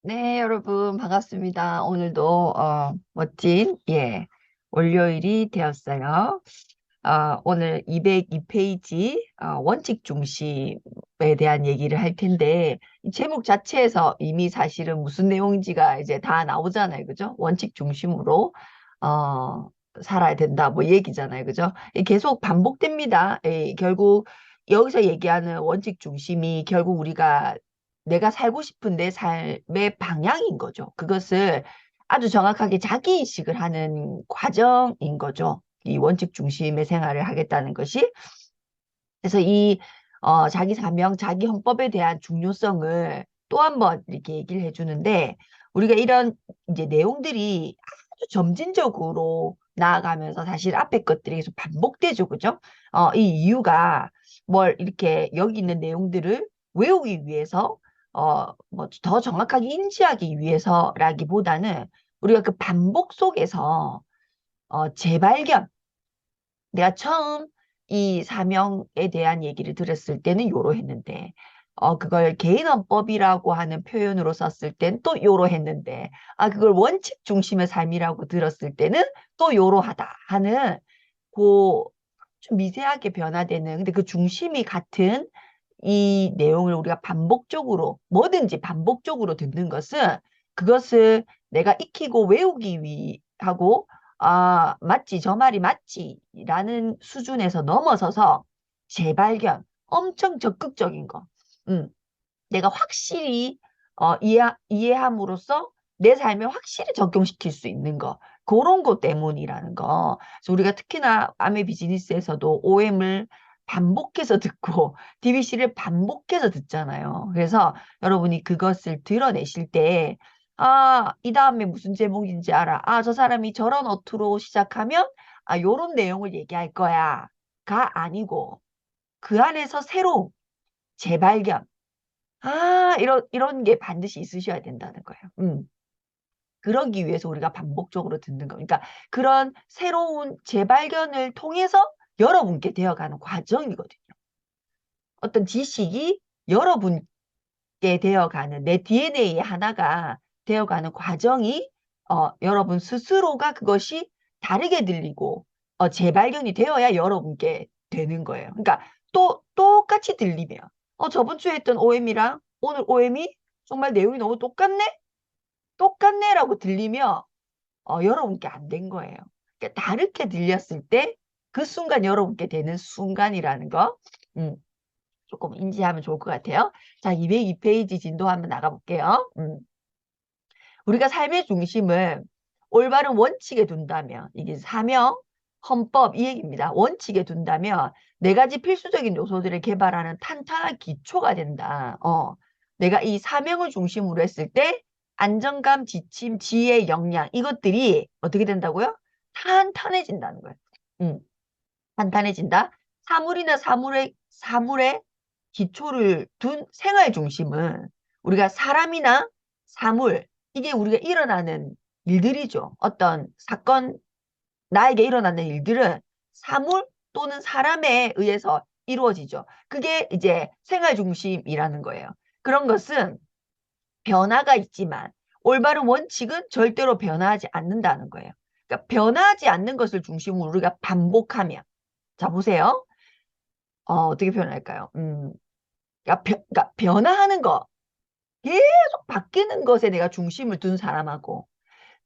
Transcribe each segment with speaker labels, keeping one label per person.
Speaker 1: 네, 여러분 반갑습니다. 오늘도 멋진 월요일이 되었어요. 오늘 202페이지 원칙 중심에 대한 얘기를 할 텐데 이 제목 자체에서 이미 사실은 무슨 내용인지가 이제 다 나오잖아요. 그죠? 원칙 중심으로 어, 살아야 된다 뭐 얘기잖아요. 그죠? 계속 반복됩니다. 결국 여기서 얘기하는 원칙 중심이 결국 우리가 내가 살고 싶은 내 삶의 방향인 거죠. 그것을 아주 정확하게 자기인식을 하는 과정인 거죠. 이 원칙 중심의 생활을 하겠다는 것이. 그래서 이 자기 사명, 자기 헌법에 대한 중요성을 또 한 번 이렇게 얘기를 해주는데 우리가 이런 이제 내용들이 아주 점진적으로 나아가면서 사실 앞에 것들이 계속 반복되죠. 그죠? 이 이유가 뭘 이렇게 여기 있는 내용들을 외우기 위해서 뭐 더 정확하게 인지하기 위해서라기보다는 우리가 그 반복 속에서 재발견, 내가 처음 이 사명에 대한 얘기를 들었을 때는 요로 했는데, 그걸 개인헌법이라고 하는 표현으로 썼을 땐 또 요로 했는데, 그걸 원칙 중심의 삶이라고 들었을 때는 또 요로 하다 하는, 그, 좀 미세하게 변화되는, 근데 그 중심이 같은 이 내용을 우리가 반복적으로, 뭐든지 반복적으로 듣는 것은, 그것을 내가 익히고 외우기 위하고, 맞지, 저 말이 맞지, 라는 수준에서 넘어서서 재발견, 엄청 적극적인 거. 음, 내가 확실히 이해함으로써 내 삶에 확실히 적용시킬 수 있는 거. 그런 것 때문이라는 거. 그래서 우리가 특히나 아메 비즈니스에서도 OM을 반복해서 듣고 DBC를 반복해서 듣잖아요. 그래서 여러분이 그것을 드러내실 때, 이 다음에 무슨 제목인지 알아. 저 사람이 저런 어투로 시작하면, 요런 내용을 얘기할 거야. 가 아니고, 그 안에서 새로운 재발견, 이런 게 반드시 있으셔야 된다는 거예요. 그러기 위해서 우리가 반복적으로 듣는 거. 그러니까 그런 새로운 재발견을 통해서 여러분께 되어가는 과정이거든요. 어떤 지식이 여러분께 되어가는 내 DNA의 하나가 되어가는 과정이 여러분 스스로가 그것이 다르게 들리고 재발견이 되어야 여러분께 되는 거예요. 그러니까 또 똑같이 들리면 저번 주에 했던 OM이랑 오늘 OM이 정말 내용이 너무 똑같네? 똑같네라고 들리면 여러분께 안 된 거예요. 그러니까 다르게 들렸을 때 그 순간 여러분께 되는 순간이라는 거 음, 조금 인지하면 좋을 것 같아요. 자, 202페이지 진도 한번 나가볼게요. 우리가 삶의 중심을 올바른 원칙에 둔다면, 이게 사명, 헌법 이 얘기입니다. 원칙에 둔다면 네 가지 필수적인 요소들을 개발하는 탄탄한 기초가 된다. 내가 이 사명을 중심으로 했을 때 안정감, 지침, 지혜, 역량 이것들이 어떻게 된다고요? 탄탄해진다는 거예요. 음, 탄탄해진다. 사물의 기초를 둔 생활 중심은 우리가 사람이나 사물, 이게 우리가 일어나는 일들이죠. 어떤 사건, 나에게 일어나는 일들은 사물 또는 사람에 의해서 이루어지죠. 그게 이제 생활 중심이라는 거예요. 그런 것은 변화가 있지만 올바른 원칙은 절대로 변화하지 않는다는 거예요. 그러니까 변화하지 않는 것을 중심으로 우리가 반복하면, 자, 보세요. 어떻게 표현할까요? 그러니까 변화하는 거, 계속 바뀌는 것에 내가 중심을 둔 사람하고,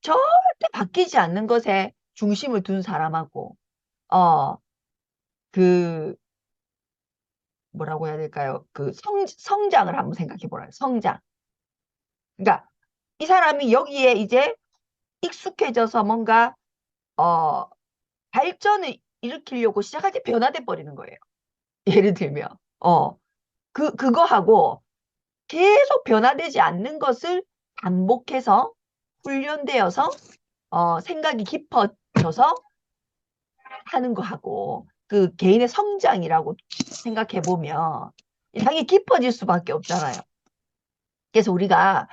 Speaker 1: 절대 바뀌지 않는 것에 중심을 둔 사람하고, 어, 그, 뭐라고 해야 될까요? 그 성장을 한번 생각해 보라요. 성장. 그러니까 이 사람이 여기에 이제 익숙해져서 뭔가, 어, 발전을 일으키려고 시작할 때 변화돼 버리는 거예요. 예를 들면, 그거하고 계속 변화되지 않는 것을 반복해서 훈련되어서 생각이 깊어져서 하는 거하고 그 개인의 성장이라고 생각해 보면 당연히 깊어질 수밖에 없잖아요. 그래서 우리가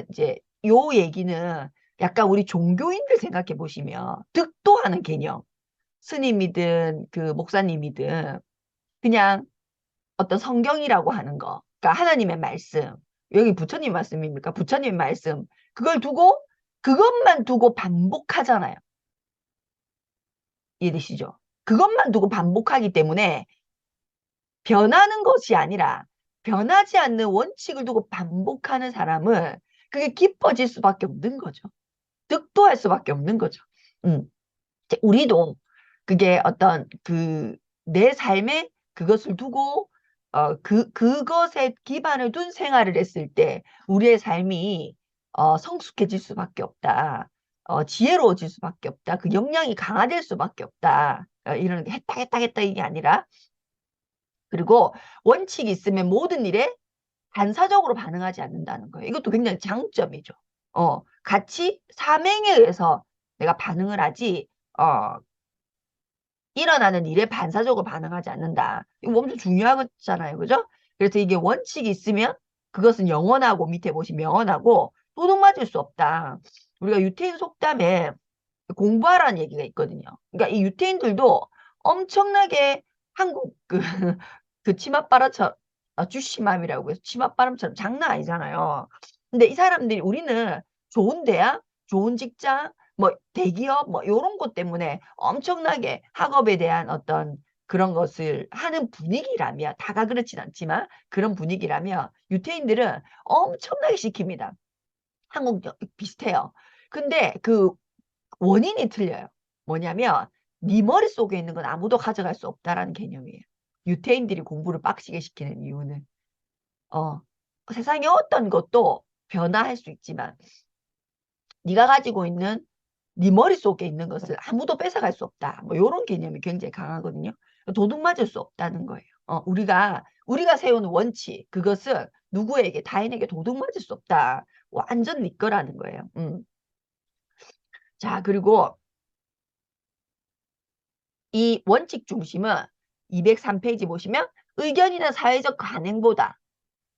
Speaker 1: 이제 요 얘기는 약간 우리 종교인들 생각해 보시면 득도하는 개념, 스님이든 그 목사님이든 그냥 어떤 성경이라고 하는 거, 그러니까 하나님의 말씀, 여기 부처님 말씀입니까? 부처님 말씀. 그걸 두고, 그것만 두고 반복하잖아요. 이해되시죠? 그것만 두고 반복하기 때문에 변하는 것이 아니라 변하지 않는 원칙을 두고 반복하는 사람은 그게 깊어질 수밖에 없는 거죠. 득도할 수밖에 없는 거죠. 음. 우리도 그게 어떤 내 삶에 그것을 두고 그것에 기반을 둔 생활을 했을 때 우리의 삶이 성숙해질 수밖에 없다. 지혜로워질 수밖에 없다. 그 역량이 강화될 수밖에 없다. 이런 했다 이게 아니라 그리고 원칙이 있으면 모든 일에 반사적으로 반응하지 않는다는 거예요. 이것도 굉장히 장점이죠. 같이 사명에 의해서 내가 반응을 하지 일어나는 일에 반사적으로 반응하지 않는다. 이거 엄청 중요하잖아요. 그죠? 그래서 이게 원칙이 있으면 그것은 영원하고 밑에 보시면 영원하고 도둑맞을 수 없다. 우리가 유태인 속담에 공부하라는 얘기가 있거든요. 그러니까 이 유태인들도 엄청나게 한국 그 치맛바람처럼 주시맘이라고 해서 치맛바람처럼 장난 아니잖아요. 근데 이 사람들이 우리는 좋은 대학, 좋은 직장, 뭐 대기업 뭐 이런 것 때문에 엄청나게 학업에 대한 어떤 그런 것을 하는 분위기라면 다가 그렇진 않지만 그런 분위기라면 유태인들은 엄청나게 시킵니다. 한국 비슷해요. 근데 그 원인이 틀려요. 뭐냐면 네 머릿속에 있는 건 아무도 가져갈 수 없다라는 개념이에요. 유태인들이 공부를 빡시게 시키는 이유는 어, 세상에 어떤 것도 변화할 수 있지만 네가 가지고 있는 네 머릿속에 있는 것을 아무도 뺏어갈 수 없다. 뭐 이런 개념이 굉장히 강하거든요. 도둑 맞을 수 없다는 거예요. 우리가 세우는 원칙 그것은 누구에게 타인에게 도둑 맞을 수 없다. 완전 네 거라는 거예요. 자, 그리고 이 원칙 중심은 203페이지 보시면 의견이나 사회적 관행보다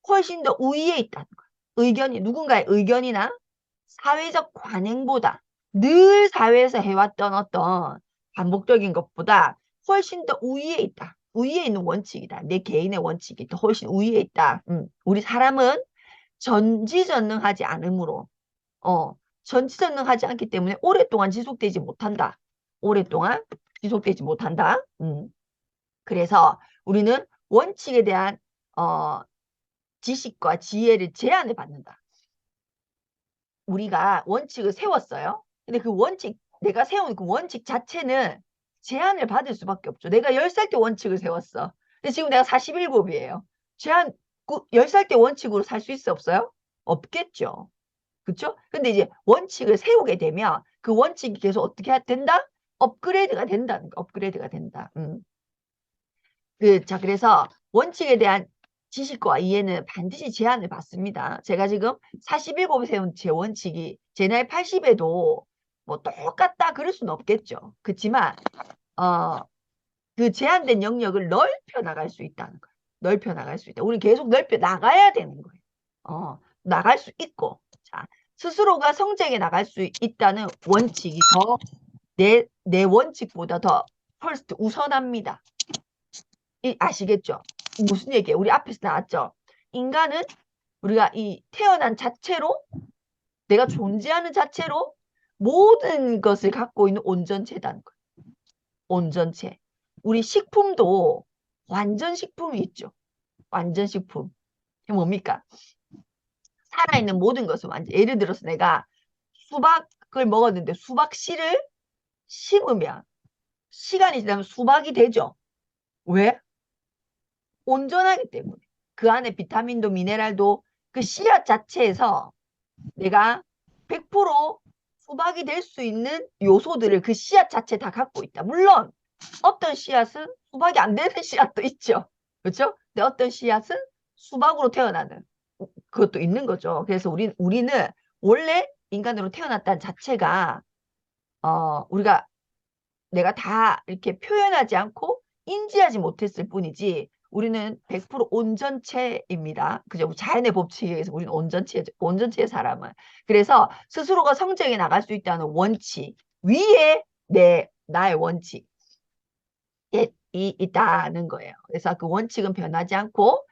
Speaker 1: 훨씬 더 우위에 있다는 거예요. 누군가의 의견이나 사회적 관행보다 늘 사회에서 해왔던 어떤 반복적인 것보다 훨씬 더 우위에 있다. 우위에 있는 원칙이다. 내 개인의 원칙이 더 훨씬 우위에 있다. 우리 사람은 전지전능하지 않으므로, 어, 전지전능하지 않기 때문에 오랫동안 지속되지 못한다. 오랫동안 지속되지 못한다. 그래서 우리는 원칙에 대한 어, 지식과 지혜를 제한을 받는다. 우리가 원칙을 세웠어요. 근데 그 원칙, 내가 세운 그 원칙 자체는 제한을 받을 수밖에 없죠. 내가 10살 때 원칙을 세웠어. 근데 지금 내가 47이에요. 제한, 10살 때 원칙으로 살 수 있어, 없어요? 없겠죠. 그쵸? 근데 이제 원칙을 세우게 되면 그 원칙이 계속 어떻게 된다? 업그레이드가 된다는 거, 업그레이드가 된다. 자, 그래서 원칙에 대한 지식과 이해는 반드시 제한을 받습니다. 제가 지금 47에 세운 제 원칙이 제 나이 80에도 뭐 똑같다 그럴 수는 없겠죠. 그렇지만 그 제한된 영역을 넓혀 나갈 수 있다는 거예요. 넓혀 나갈 수 있다. 우리 계속 넓혀 나가야 되는 거예요. 나갈 수 있고 자, 스스로가 성장해 나갈 수 있다는 원칙이 내 원칙보다 더 first 우선합니다. 아시겠죠? 무슨 얘기예요? 우리 앞에서 나왔죠? 인간은 우리가 이 태어난 자체로 내가 존재하는 자체로 모든 것을 갖고 있는 온전체다는 거예요. 온전체. 우리 식품도 완전 식품이 있죠. 완전 식품. 이게 뭡니까? 살아있는 모든 것은 완전. 예를 들어서 내가 수박을 먹었는데 수박 씨를 심으면 시간이 지나면 수박이 되죠. 왜? 온전하기 때문에 그 안에 비타민도 미네랄도 그 씨앗 자체에서 내가 100% 수박이 될 수 있는 요소들을 그 씨앗 자체에 다 갖고 있다. 물론 어떤 씨앗은 수박이 안 되는 씨앗도 있죠. 그렇죠? 근데 어떤 씨앗은 수박으로 태어나는 그것도 있는 거죠. 그래서 우리는 원래 인간으로 태어났다는 자체가 우리가 내가 다 이렇게 표현하지 않고 인지하지 못했을 뿐이지 우리는 100% 온전체입니다. 그죠? 자연의 법칙에 의해서 우리는 온전체의 사람은. 그래서 스스로가 성장해 나갈 수 있다는 원칙 위에 나의 원칙이 있다는 거예요. 그래서 그 원칙은 변하지 않고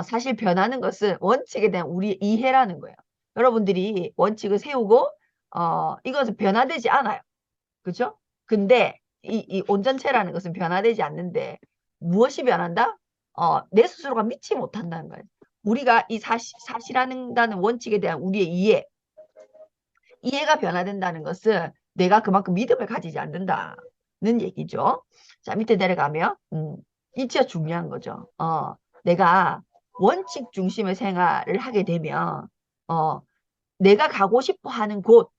Speaker 1: 사실 변하는 것은 원칙에 대한 우리의 이해라는 거예요. 여러분들이 원칙을 세우고, 이것은 변화되지 않아요. 그죠? 근데 이 온전체라는 것은 변화되지 않는데 무엇이 변한다? 내 스스로가 믿지 못한다는 거예요. 우리가 이 사실한다는 원칙에 대한 우리의 이해가 변화된다는 것은 내가 그만큼 믿음을 가지지 않는다는 얘기죠. 자, 밑에 내려가면, 이 진짜 중요한 거죠. 내가 원칙 중심의 생활을 하게 되면, 어, 내가 가고 싶어 하는 곳,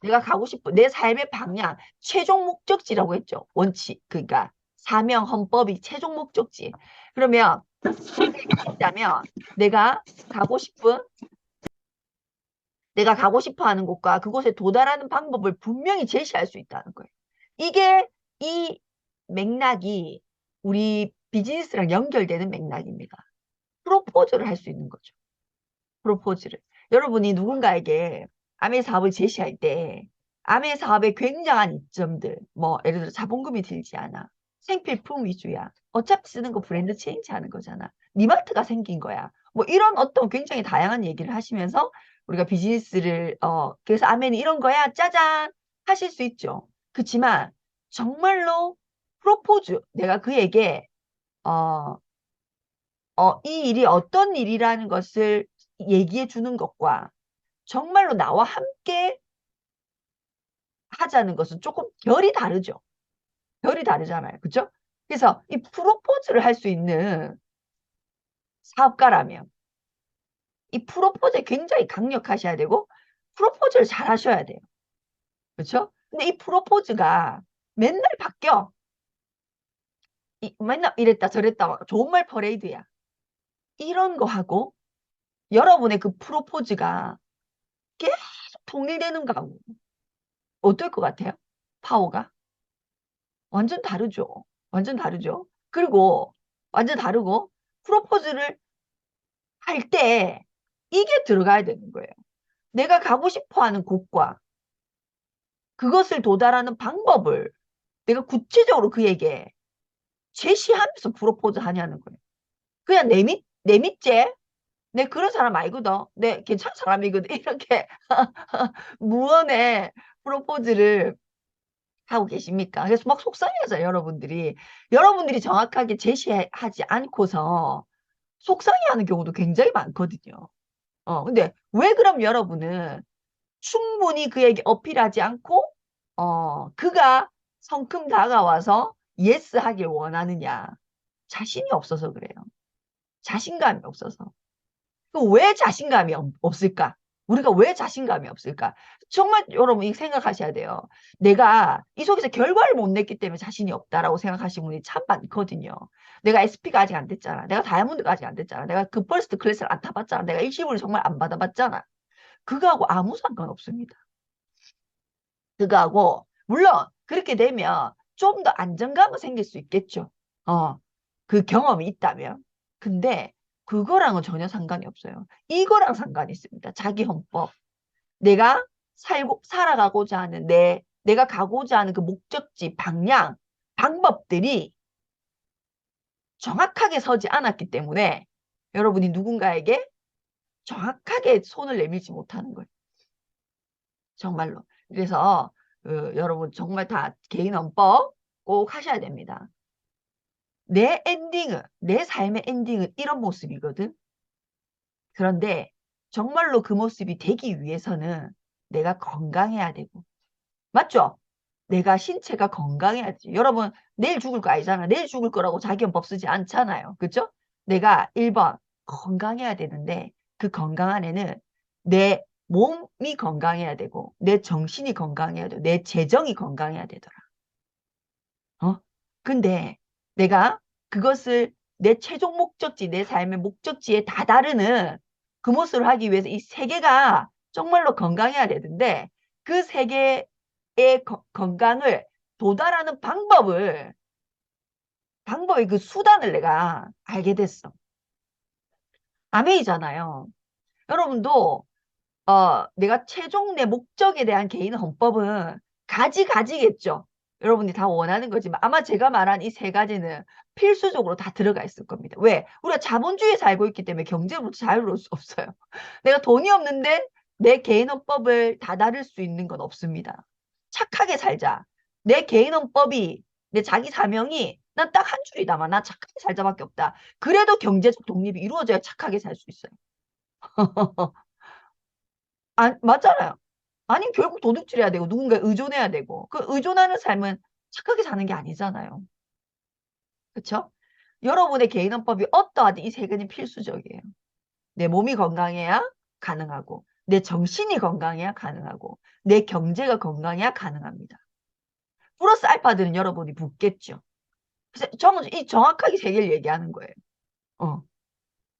Speaker 1: 내가 가고 싶은 내 삶의 방향, 최종 목적지라고 했죠. 원칙, 그러니까 사명, 헌법이 최종 목적지. 그러면 있다면 내가 가고 싶은 내가 가고 싶어 하는 곳과 그곳에 도달하는 방법을 분명히 제시할 수 있다는 거예요. 이게 이 맥락이 우리 비즈니스랑 연결되는 맥락입니다. 프로포즈를 할 수 있는 거죠. 프로포즈를. 여러분이 누군가에게 아메 사업을 제시할 때 아메 사업의 굉장한 이점들, 뭐 예를 들어 자본금이 들지 않아. 생필품 위주야. 어차피 쓰는 거 브랜드 체인지 하는 거잖아. 니마트가 생긴 거야. 뭐 이런 어떤 굉장히 다양한 얘기를 하시면서 우리가 비즈니스를 그래서 아메는 이런 거야. 짜잔 하실 수 있죠. 그렇지만 정말로 프로포즈 내가 그에게 어, 이 일이 어떤 일이라는 것을 얘기해 주는 것과 정말로 나와 함께 하자는 것은 조금 결이 다르죠. 결이 다르잖아요. 그죠? 그래서 이 프로포즈를 할 수 있는 사업가라면 이 프로포즈에 굉장히 강력하셔야 되고 프로포즈를 잘 하셔야 돼요. 그렇죠? 근데 이 프로포즈가 맨날 바뀌어. 맨날 이랬다 저랬다 막 좋은 말 퍼레이드야. 이런 거 하고 여러분의 그 프로포즈가 계속 통일되는 거하고 어떨 것 같아요? 파워가? 완전 다르죠. 완전 다르죠. 그리고 완전 다르고 프로포즈를 할 때 이게 들어가야 되는 거예요. 내가 가고 싶어 하는 곳과 그것을 도달하는 방법을 내가 구체적으로 그에게 제시하면서 프로포즈 하냐는 거예요. 그냥 내 믿제? 내 그런 사람 아니거든. 내 괜찮은 사람이거든. 이렇게 무언의 프로포즈를 하고 계십니까? 그래서 막 속상해하죠, 여러분들이. 여러분들이 정확하게 제시하지 않고서 속상해하는 경우도 굉장히 많거든요. 근데 왜 그럼 여러분은 충분히 그에게 어필하지 않고, 그가 성큼 다가와서 예스 하길 원하느냐? 자신이 없어서 그래요. 자신감이 없어서. 왜 자신감이 없을까? 우리가 왜 자신감이 없을까? 정말 여러분 이 생각하셔야 돼요. 내가 이 속에서 결과를 못 냈기 때문에 자신이 없다라고 생각하시는 분이 참 많거든요. 내가 SP가 아직 안 됐잖아. 내가 다이아몬드가 아직 안 됐잖아. 내가 그 퍼스트 클래스를 안 타봤잖아. 내가 일시불을 정말 안 받아봤잖아. 그거하고 아무 상관없습니다. 그거하고 물론 그렇게 되면 좀 더 안정감은 생길 수 있겠죠. 그 경험이 있다면. 근데 그거랑은 전혀 상관이 없어요. 이거랑 상관이 있습니다. 자기 헌법. 내가 살아가고자 하는 내가 가고자 하는 그 목적지, 방향, 방법들이 정확하게 서지 않았기 때문에 여러분이 누군가에게 정확하게 손을 내밀지 못하는 거예요. 정말로. 그래서 여러분 정말 다 개인 헌법 꼭 하셔야 됩니다. 내 삶의 엔딩은 이런 모습이거든. 그런데 정말로 그 모습이 되기 위해서는 내가 건강해야 되고. 맞죠? 내가 신체가 건강해야지. 여러분, 내일 죽을 거 아니잖아. 내일 죽을 거라고 자기헌법 쓰지 않잖아요. 그죠? 내가 1번 건강해야 되는데 그 건강 안에는 내 몸이 건강해야 되고 내 정신이 건강해야 되고 내 재정이 건강해야 되더라. 근데 내가 그것을 내 최종 목적지, 내 삶의 목적지에 다다르는 그 모습을 하기 위해서 이 세계가 정말로 건강해야 되는데 그 세계의 건강을 도달하는 방법의 그 수단을 내가 알게 됐어. 아메이잖아요. 여러분도 내가 최종 내 목적에 대한 개인 헌법은 가지겠죠. 여러분이 다 원하는 거지만 아마 제가 말한 이 세 가지는 필수적으로 다 들어가 있을 겁니다. 왜? 우리가 자본주의에 살고 있기 때문에 경제로부터 자유로울 수 없어요. 내가 돈이 없는데 내 개인헌법을 다다를 수 있는 건 없습니다. 착하게 살자. 내 개인헌법이 내 자기 사명이 난 딱 한 줄이다만 나 착하게 살자밖에 없다. 그래도 경제적 독립이 이루어져야 착하게 살 수 있어요. 아, 맞잖아요. 아니 결국 도둑질해야 되고 누군가에 의존해야 되고 그 의존하는 삶은 착하게 사는 게 아니잖아요. 그렇죠? 여러분의 개인헌법이 어떠하든 이 세 가지는 필수적이에요. 내 몸이 건강해야 가능하고 내 정신이 건강해야 가능하고 내 경제가 건강해야 가능합니다. 플러스 알파들은 여러분이 붙겠죠. 그래서 저는 이 정확하게 세 개를 얘기하는 거예요. 어.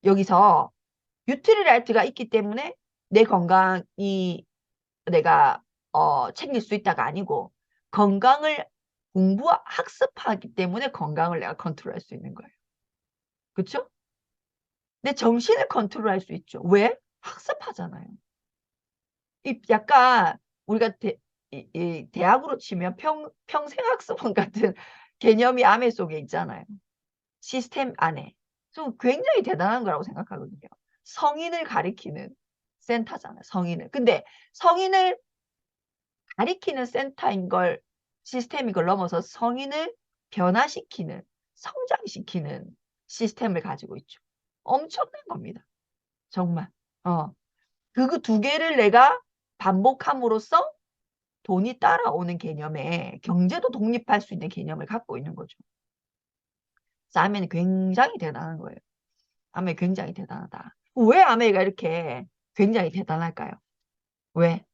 Speaker 1: 여기서 유틸리라이트가 있기 때문에 내 건강이 내가 챙길 수 있다가 아니고 건강을 공부와 학습하기 때문에 건강을 내가 컨트롤할 수 있는 거예요. 그렇죠? 내 정신을 컨트롤할 수 있죠. 왜? 학습하잖아요. 이 약간 우리가 이 대학으로 치면 평생학습원 같은 개념이 암의 속에 있잖아요. 시스템 안에. 좀 굉장히 대단한 거라고 생각하거든요. 성인을 가리키는 센터잖아요. 성인을. 근데 성인을 가리키는 센터인 걸 시스템인 걸 넘어서 성인을 변화시키는 성장시키는 시스템을 가지고 있죠. 엄청난 겁니다. 정말. 그 두 개를 내가 반복함으로써 돈이 따라오는 개념에 경제도 독립할 수 있는 개념을 갖고 있는 거죠. 아메는 굉장히 대단한 거예요. 아메 굉장히 대단하다. 왜 아메가 이렇게 굉장히 대단할까요? 왜?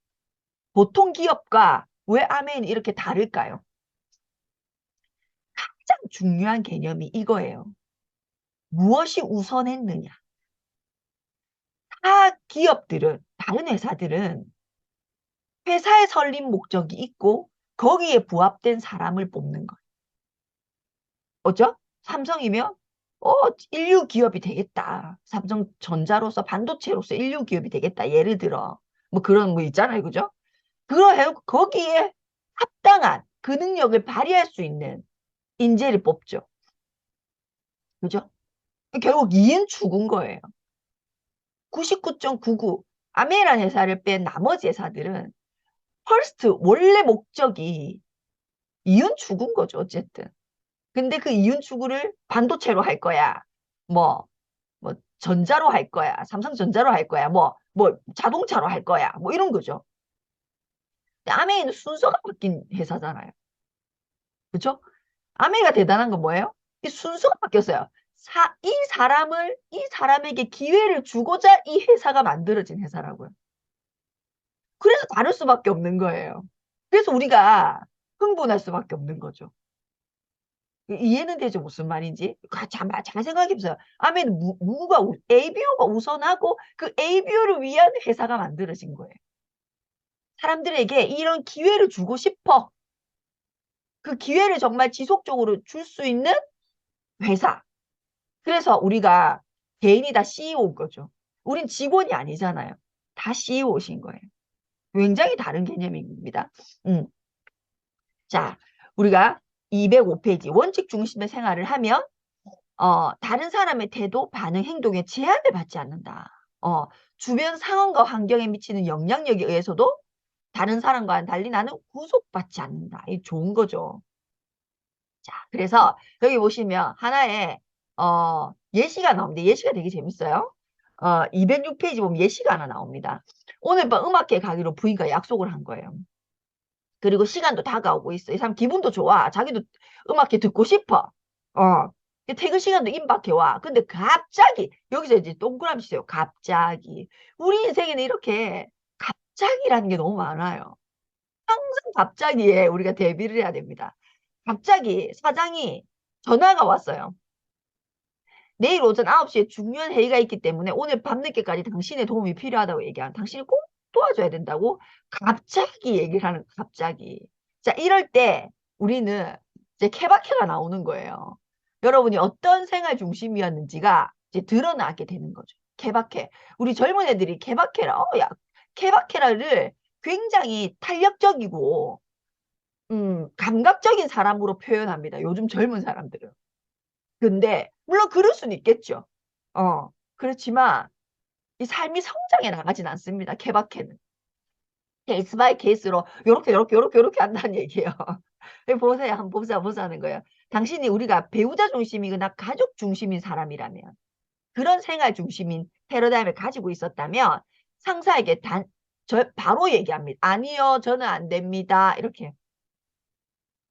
Speaker 1: 보통 기업과 왜 아메는 이렇게 다를까요? 가장 중요한 개념이 이거예요. 무엇이 우선했느냐? 다 기업들은, 다른 회사들은 회사의 설립 목적이 있고 거기에 부합된 사람을 뽑는 거예요. 어죠? 삼성이면 인류 기업이 되겠다. 삼성전자로서 반도체로서 인류 기업이 되겠다. 예를 들어 뭐 그런 뭐 있잖아요. 그죠? 그러 거기에 합당한 그 능력을 발휘할 수 있는 인재를 뽑죠. 그죠? 결국 이인 죽은 거예요. 99.99 아메란 회사를 뺀 나머지 회사들은 퍼스트 원래 목적이 이윤 추구인 거죠. 어쨌든. 근데 그 이윤 추구를 반도체로 할 거야. 뭐, 뭐 전자로 할 거야. 삼성전자로 할 거야. 뭐 자동차로 할 거야. 뭐 이런 거죠. 근데 아메이는 순서가 바뀐 회사잖아요. 그렇죠? 아메이가 대단한 건 뭐예요? 이 순서가 바뀌었어요. 이 사람에게 기회를 주고자 이 회사가 만들어진 회사라고요. 그래서 다를 수밖에 없는 거예요. 그래서 우리가 흥분할 수밖에 없는 거죠. 이해는 되죠? 무슨 말인지? 잘 생각해보세요. 아멘, ABO가 우선하고 그 ABO를 위한 회사가 만들어진 거예요. 사람들에게 이런 기회를 주고 싶어. 그 기회를 정말 지속적으로 줄 수 있는 회사. 그래서 우리가 개인이 다 CEO인 거죠. 우린 직원이 아니잖아요. 다 CEO신 거예요. 굉장히 다른 개념입니다. 자, 우리가 205페이지 원칙 중심의 생활을 하면 다른 사람의 태도, 반응, 행동에 제한을 받지 않는다. 주변 상황과 환경에 미치는 영향력에 의해서도 다른 사람과는 달리 나는 구속받지 않는다. 이 좋은 거죠. 자, 그래서 여기 보시면 하나의 예시가 나옵니다. 예시가 되게 재밌어요. 206페이지 보면 예시가 하나 나옵니다. 오늘 밤 음악회 가기로 부인과 약속을 한 거예요. 그리고 시간도 다가오고 있어. 이 사람 기분도 좋아. 자기도 음악회 듣고 싶어. 퇴근 시간도 임박해 와. 근데 갑자기 여기서 이제 동그라미 치세요. 갑자기. 우리 인생에는 이렇게 갑자기라는 게 너무 많아요. 항상 갑자기에 우리가 대비를 해야 됩니다. 갑자기 사장이 전화가 왔어요. 내일 오전 9시에 중요한 회의가 있기 때문에 오늘 밤늦게까지 당신의 도움이 필요하다고 얘기하는 당신이 꼭 도와줘야 된다고 갑자기 얘기를 하는 갑자기. 자, 이럴 때 우리는 이제 케바케가 나오는 거예요. 여러분이 어떤 생활 중심이었는지가 이제 드러나게 되는 거죠. 케바케. 우리 젊은 애들이 케바케라, 케바케라를 굉장히 탄력적이고 감각적인 사람으로 표현합니다. 요즘 젊은 사람들은. 근데 물론 그럴 수는 있겠죠. 그렇지만 이 삶이 성장해 나가진 않습니다. 케바케는. 케이스 바이 케이스로 요렇게 한다는 얘기예요. 보세요. 한번 보자는 거예요. 당신이 우리가 배우자 중심이거나 가족 중심인 사람이라면, 그런 생활 중심인 패러다임을 가지고 있었다면 상사에게 바로 얘기합니다. 아니요, 저는 안 됩니다. 이렇게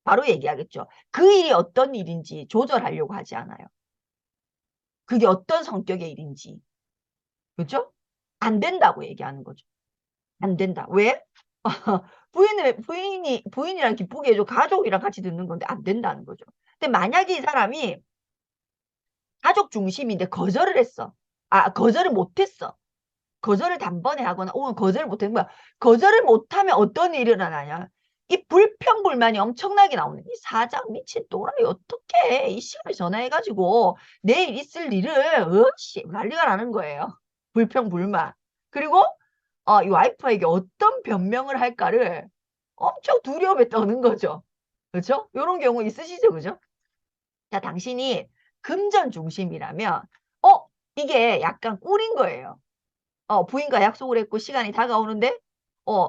Speaker 1: 바로 얘기하겠죠. 그 일이 어떤 일인지 조절하려고 하지 않아요. 그게 어떤 성격의 일인지. 그죠? 안 된다고 얘기하는 거죠. 안 된다. 왜? 부인이랑 기쁘게 해줘. 가족이랑 같이 듣는 건데 안 된다는 거죠. 근데 만약에 이 사람이 가족 중심인데 거절을 했어. 거절을 못했어. 거절을 단번에 하거나 혹은 거절을 못한 거야. 거절을 못하면 어떤 일이 일어나냐. 이 불평불만이 엄청나게 나오는. 이 사장 미친 또라이 어떡해. 이 시간에 전화해가지고 내일 있을 일을 난리가 나는 거예요. 불평불만. 그리고 이 와이프에게 어떤 변명을 할까를 엄청 두려움에 떠는 거죠. 그렇죠? 이런 경우 있으시죠? 그죠? 자, 당신이 금전 중심이라면 이게 약간 꿀인 거예요. 부인과 약속을 했고 시간이 다가오는데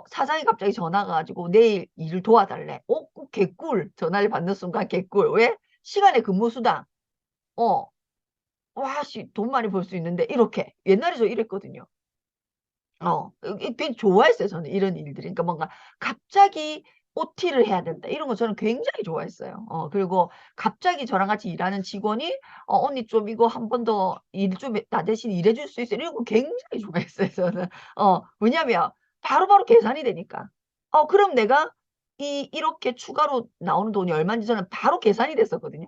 Speaker 1: 사장이 갑자기 전화가 가지고 내일 일을 도와달래. 개꿀. 전화를 받는 순간 개꿀. 왜? 시간에 근무수당. 돈 많이 벌 수 있는데 이렇게. 옛날에 저 이랬거든요. 굉장히 좋아했어요. 저는 이런 일들이. 그러니까 뭔가 갑자기 OT를 해야 된다. 이런 거 저는 굉장히 좋아했어요. 그리고 갑자기 저랑 같이 일하는 직원이 언니 좀 이거 한 번 더 일 좀 나 대신 일해줄 수 있어요? 이런 거 굉장히 좋아했어요. 저는. 왜냐면 바로바로 계산이 되니까. 그럼 내가 이렇게 추가로 나오는 돈이 얼마인지 저는 바로 계산이 됐었거든요.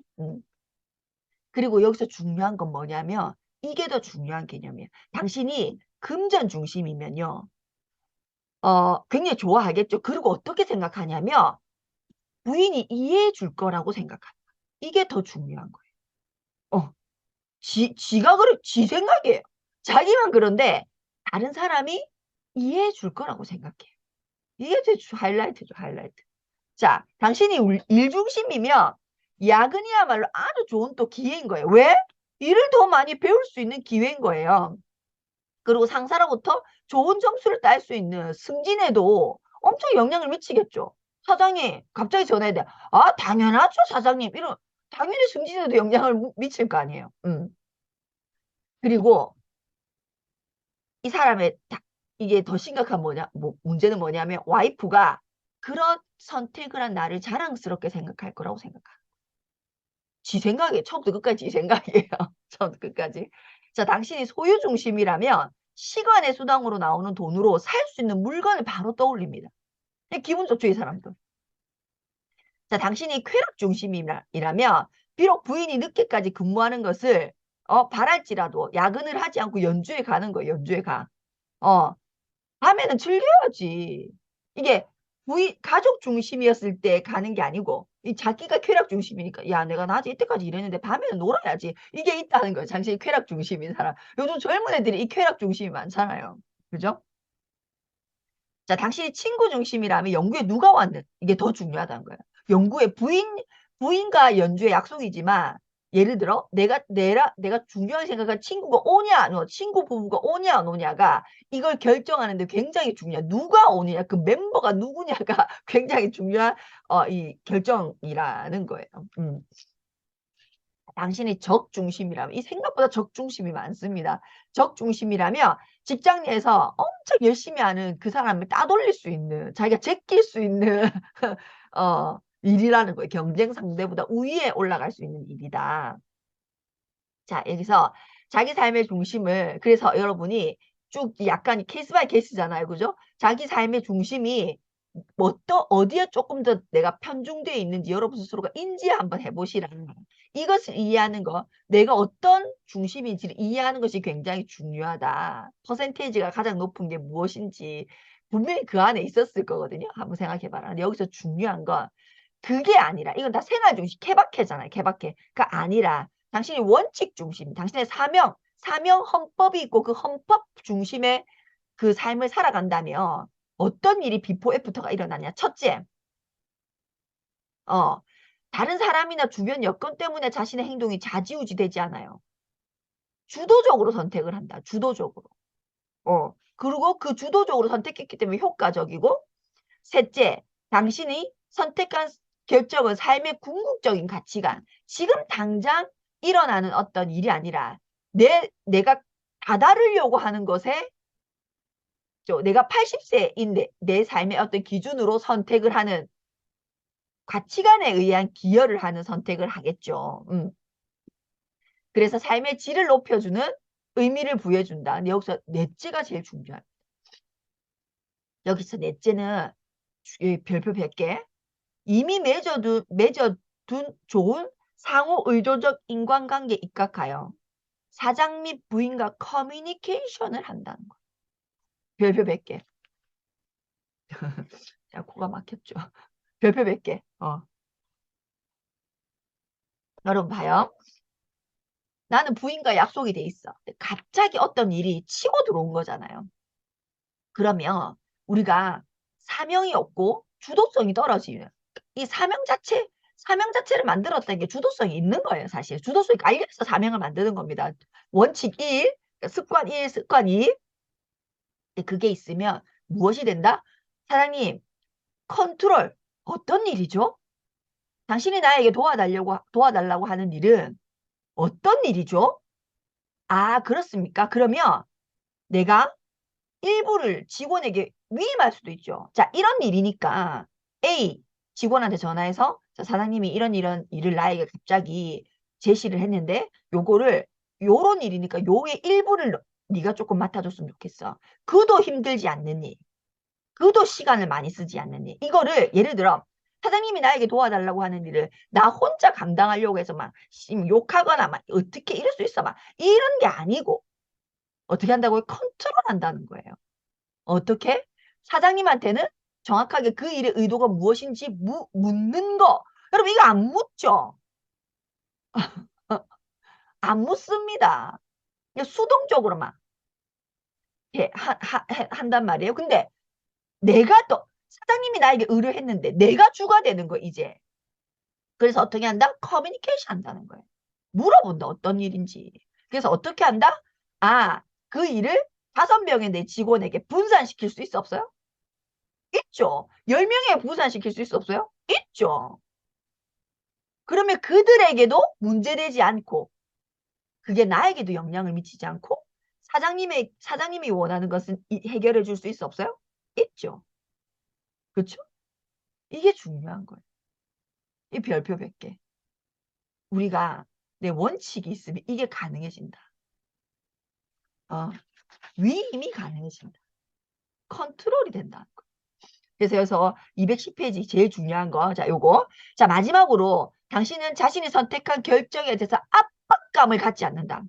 Speaker 1: 그리고 여기서 중요한 건 뭐냐면 이게 더 중요한 개념이에요. 당신이 금전 중심이면요. 굉장히 좋아하겠죠. 그리고 어떻게 생각하냐면 부인이 이해해 줄 거라고 생각한다. 이게 더 중요한 거예요. 지가 지 생각이에요. 자기만 그런데 다른 사람이 이해해 줄 거라고 생각해요. 이게 제 하이라이트죠, 하이라이트. 자, 당신이 일 중심이면 야근이야말로 아주 좋은 또 기회인 거예요. 왜? 일을 더 많이 배울 수 있는 기회인 거예요. 그리고 상사로부터 좋은 점수를 딸 수 있는 승진에도 엄청 영향을 미치겠죠. 사장이 갑자기 전화해야 돼. 당연하죠, 사장님. 당연히 승진에도 영향을 미칠 거 아니에요. 그리고 이 사람의 이게 더 심각한 문제는 뭐냐면 와이프가 그런 선택을 한 나를 자랑스럽게 생각할 거라고 생각합니다. 지 생각이에요. 처음부터 끝까지 지 생각이에요. 처음부터 끝까지. 자, 당신이 소유 중심이라면 시간의 수당으로 나오는 돈으로 살 수 있는 물건을 바로 떠올립니다. 기분 좋죠, 이 사람도. 자, 당신이 쾌락 중심이라면 비록 부인이 늦게까지 근무하는 것을 바랄지라도 야근을 하지 않고 연주에 가는 거예요. 연주에 가. 밤에는 즐겨야지. 이게 가족 중심이었을 때 가는 게 아니고 이 자기가 쾌락 중심이니까 야 내가 낮에 이때까지 일했는데 밤에는 놀아야지. 이게 있다는 거예요. 당신이 쾌락 중심인 사람. 요즘 젊은 애들이 이 쾌락 중심이 많잖아요. 그죠? 자, 당신이 친구 중심이라면 연구에 누가 왔는 이게 더 중요하다는 거예요. 연구에 부인과 연주의 약속이지만 예를 들어 내가 중요하게 생각한 친구가 오냐 안 오냐, 친구 부부가 오냐 안 오냐가 이걸 결정하는데 굉장히 중요해. 누가 오느냐, 그 멤버가 누구냐가 굉장히 중요한 이 결정이라는 거예요. 당신이 적 중심이라면 이 생각보다 적 중심이 많습니다. 적 중심이라면 직장 내에서 엄청 열심히 하는 그 사람을 따돌릴 수 있는 자기가 제낄 수 있는 일이라는 거예요. 경쟁 상대보다 우위에 올라갈 수 있는 일이다. 자, 여기서 자기 삶의 중심을 그래서 여러분이 쭉 약간 케이스 바이 케이스잖아요. 그죠? 자기 삶의 중심이 어디에 조금 더 내가 편중되어 있는지 여러분 스스로가 인지 한번 해보시라는 거예요. 이것을 이해하는 거, 내가 어떤 중심인지를 이해하는 것이 굉장히 중요하다. 퍼센테이지가 가장 높은 게 무엇인지 분명히 그 안에 있었을 거거든요. 한번 생각해봐라. 근데 여기서 중요한 건 그게 아니라 이건 다 생활 중심, 케바케잖아요. 케바케가 아니라 당신이 원칙 중심, 당신의 사명 헌법이 있고 그 헌법 중심의 그 삶을 살아간다면 어떤 일이 비포 애프터가 일어나냐. 첫째, 다른 사람이나 주변 여건 때문에 자신의 행동이 좌지우지 되지 않아요. 주도적으로 선택을 한다. 주도적으로. 그리고 그 주도적으로 선택했기 때문에 효과적이고, 셋째, 당신이 선택한 결정은 삶의 궁극적인 가치관. 지금 당장 일어나는 어떤 일이 아니라 내가 다다르려고 하는 것에 내가 80세인 내 삶의 어떤 기준으로 선택을 하는 가치관에 의한 기여를 하는 선택을 하겠죠. 그래서 삶의 질을 높여주는 의미를 부여준다. 근데 여기서 넷째가 제일 중요합니다. 여기서 넷째는 별표 100개. 이미 맺어둔 좋은 상호 의도적 인간관계에 입각하여 사장 및 부인과 커뮤니케이션을 한다는 거예요. 별표 100개. 자, 코가 막혔죠. 별표 100개. 여러분 봐요. 나는 부인과 약속이 돼 있어. 갑자기 어떤 일이 치고 들어온 거잖아요. 그러면 우리가 사명이 없고 주도성이 떨어지는 이 사명 자체를 만들었다는 게 주도성이 있는 거예요, 사실. 주도성이 깔려서 사명을 만드는 겁니다. 원칙 1, 습관 1, 습관 2. 그게 있으면 무엇이 된다? 사장님, 컨트롤. 어떤 일이죠? 당신이 나에게 도와달라고 하는 일은 어떤 일이죠? 아, 그렇습니까? 그러면 내가 일부를 직원에게 위임할 수도 있죠. 자, 이런 일이니까 A 직원한테 전화해서 사장님이 이런 일을 나에게 갑자기 제시를 했는데 요런 일이니까 요의 일부를 네가 조금 맡아줬으면 좋겠어. 그도 힘들지 않는 일. 그도 시간을 많이 쓰지 않는 일. 이거를 예를 들어 사장님이 나에게 도와달라고 하는 일을 나 혼자 감당하려고 해서 막 욕하거나 막 어떻게 이럴 수 있어 막 이런 게 아니고 어떻게 한다고요? 컨트롤 한다는 거예요. 어떻게? 사장님한테는 정확하게 그 일의 의도가 무엇인지 묻는 거. 여러분 이거 안 묻죠? 안 묻습니다. 수동적으로만 한단 말이에요. 근데 내가 또 사장님이 나에게 의뢰했는데 내가 주가 되는 거 이제. 그래서 어떻게 한다? 커뮤니케이션 한다는 거예요. 물어본다. 어떤 일인지. 그래서 어떻게 한다? 아, 그 일을 5명의 내 직원에게 분산시킬 수 있어 없어요? 있죠. 10명에 분산시킬 수 있어 없어요? 있죠. 그러면 그들에게도 문제되지 않고 그게 나에게도 영향을 미치지 않고 사장님이 원하는 것은 해결해 줄 수 있어 없어요? 있죠. 그렇죠? 이게 중요한 거예요. 이 별표 100개. 우리가 내 원칙이 있으면 이게 가능해진다. 위임이 가능해진다. 컨트롤이 된다는 거. 그래서 여기서 210페이지 제일 중요한 거. 자, 요거. 자, 마지막으로 당신은 자신이 선택한 결정에 대해서 압박감을 갖지 않는다.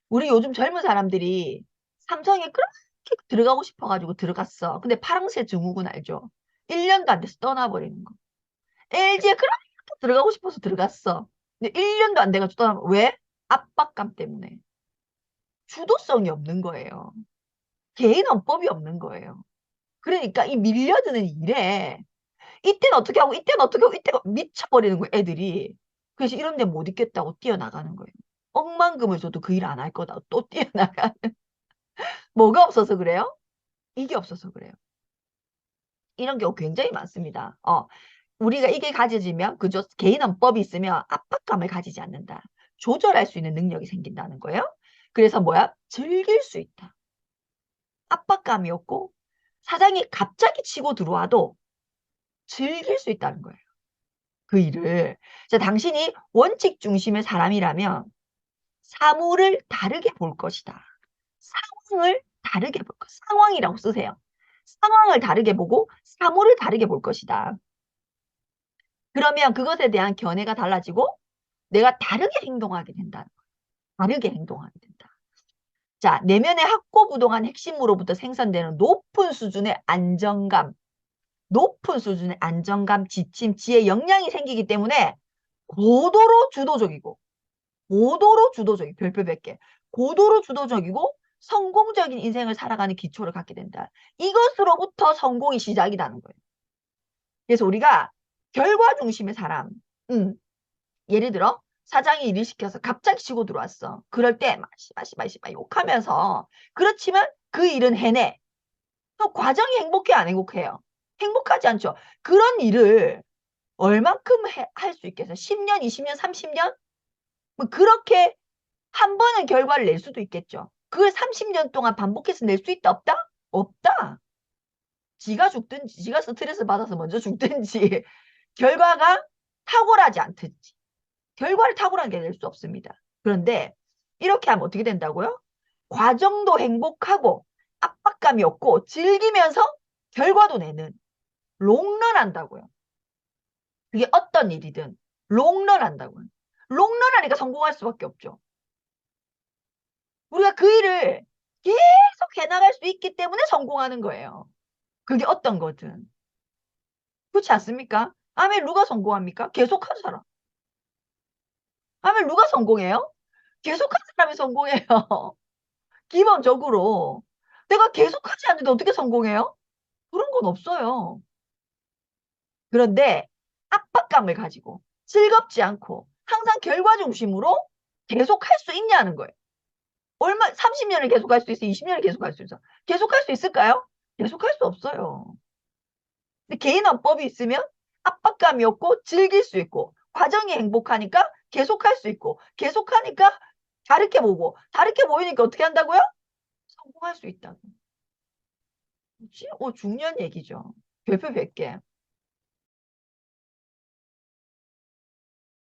Speaker 1: 우리 요즘 젊은 사람들이 삼성에 그렇게 들어가고 싶어가지고 들어갔어. 근데 파랑새 증후군 알죠? 1년도 안 돼서 떠나버리는 거. LG에 그렇게 들어가고 싶어서 들어갔어. 근데 1년도 안 돼가지고 떠나. 왜? 압박감 때문에. 주도성이 없는 거예요. 개인 헌법이 없는 거예요. 그러니까 이 밀려드는 일에 이때는 어떻게 하고 이때는 어떻게 하고 이때가 미쳐버리는 거예요. 애들이. 그래서 이런 데 못 있겠다고 뛰어나가는 거예요. 억만금을 줘도 그 일 안 할 거다. 또 뛰어나가는. 뭐가 없어서 그래요? 이게 없어서 그래요. 이런 경우 굉장히 많습니다. 우리가 이게 가져지면 그저 개인 헌법이 있으면 압박감을 가지지 않는다. 조절할 수 있는 능력이 생긴다는 거예요. 그래서 뭐야? 즐길 수 있다. 압박감이 없고 사장이 갑자기 치고 들어와도 즐길 수 있다는 거예요. 그 일을. 자, 당신이 원칙 중심의 사람이라면 사물을 다르게 볼 것이다. 상황을 다르게 볼 것. 상황이라고 쓰세요. 상황을 다르게 보고 사물을 다르게 볼 것이다. 그러면 그것에 대한 견해가 달라지고 내가 다르게 행동하게 된다는 거예요. 다르게 행동하게 된다. 자, 내면의 확고부동한 핵심으로부터 생산되는 높은 수준의 안정감, 지침, 지혜, 역량이 생기기 때문에 고도로 주도적이고, 별표 100개, 고도로 주도적이고 성공적인 인생을 살아가는 기초를 갖게 된다. 이것으로부터 성공이 시작이라는 거예요. 그래서 우리가 결과 중심의 사람, 예를 들어 사장이 일을 시켜서 갑자기 쉬고 들어왔어. 그럴 때 마시 욕하면서 그렇지만 그 일은 해내. 또 과정이 행복해 안 행복해요? 행복하지 않죠. 그런 일을 얼만큼 할 수 있겠어요? 10년, 20년, 30년? 뭐 그렇게 한 번은 결과를 낼 수도 있겠죠. 그걸 30년 동안 반복해서 낼 수 있다 없다? 없다. 지가 죽든지 지가 스트레스 받아서 먼저 죽든지 결과가 탁월하지 않든지 결과를 탁월하게 낼 수 없습니다. 그런데 이렇게 하면 어떻게 된다고요? 과정도 행복하고 압박감이 없고 즐기면서 결과도 내는 롱런 한다고요. 그게 어떤 일이든 롱런 한다고요. 롱런 하니까 성공할 수밖에 없죠. 우리가 그 일을 계속 해나갈 수 있기 때문에 성공하는 거예요. 그게 어떤 거든. 그렇지 않습니까? 아멘 누가 성공합니까? 계속하는 사람. 아멘 누가 성공해요? 계속하는 사람이 성공해요. 기본적으로. 내가 계속하지 않는데 어떻게 성공해요? 그런 건 없어요. 그런데 압박감을 가지고 즐겁지 않고 항상 결과 중심으로 계속할 수 있냐는 거예요. 30년을 계속할 수 있어? 20년을 계속할 수 있어? 계속할 수 있을까요? 계속할 수 없어요. 근데 개인화법이 있으면 압박감이 없고 즐길 수 있고 과정이 행복하니까 계속할 수 있고 계속하니까 다르게 보고 다르게 보이니까 어떻게 한다고요? 성공할 수 있다고. 그치? 중요한 얘기죠. 별표 100개.